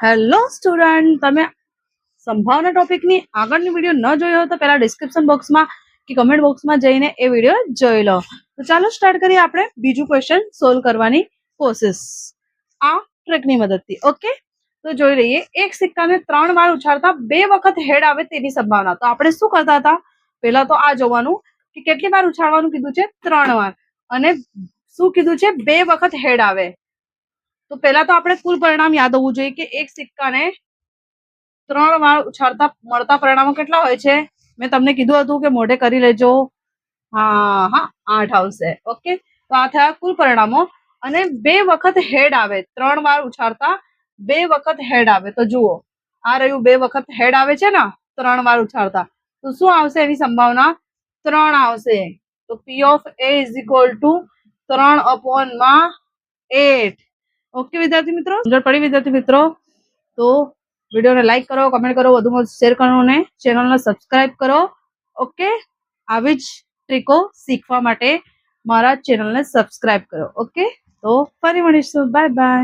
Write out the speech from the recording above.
Hello student, તમે સંભાવના ટોપિકની આગળની વિડીયો ન જોયો હોય તો પહેલા ડિસ્ક્રિપ્શન બોક્સમાં કે કમેન્ટ બોક્સમાં જઈને એ વિડીયો જોઈ લો. તો ચાલો સ્ટાર્ટ કરીએ આપણે બીજું ક્વેશ્ચન સોલ્વ કરવાની કોશિશ આ ટ્રીકની મદદથી. ઓકે, તો જોઈ લઈએ. એક સિક્કાને 3 વાર ઉછાળતા 2 વખત હેડ આવે તેની સંભાવના. તો આપણે શું કરતા હતા? પહેલા તો આ જોવાનું કે કેટલી વાર ઉછાળવાનું કીધું છે, 3 વાર, અને શું કીધું છે, 2 વખત હેડ આવે. તો પહેલા તો આપણે કુલ પરિણામ યાદ હોવું જોઈએ કે એક સિક્કાને 3 વાર ઉછાળતા મળતા પરિણામો કેટલા હોય છે. મેં તમને કીધું હતું કે મોઢે કરી લેજો. હા 8 આવશે. ઓકે, તો આ થયા કુલ પરિણામો. અને 2 વખત હેડ આવે, 3 વાર ઉછાળતા 2 વખત હેડ આવે. તો જુઓ, આ રહ્યું 2 વખત હેડ આવે છે ને 3 વાર ઉછાળતા. તો શું આવશે? એની સંભાવના 3 આવશે. તો P of A is equal to 3/8. Okay વિદ્યાર્થી મિત્રો, સમજણ પડી વિદ્યાર્થી મિત્રો? તો વિડીયોને લાઈક કરો, કમેન્ટ કરો, વધુમાં શેર કરો અને ચેનલને સબસ્ક્રાઇબ કરો. ઓકે, આવી જ ટ્રીકો શીખવા માટે મારા ચેનલને સબસ્ક્રાઇબ કરો. ઓકે, તો ફરી મળીશું. Bye bye.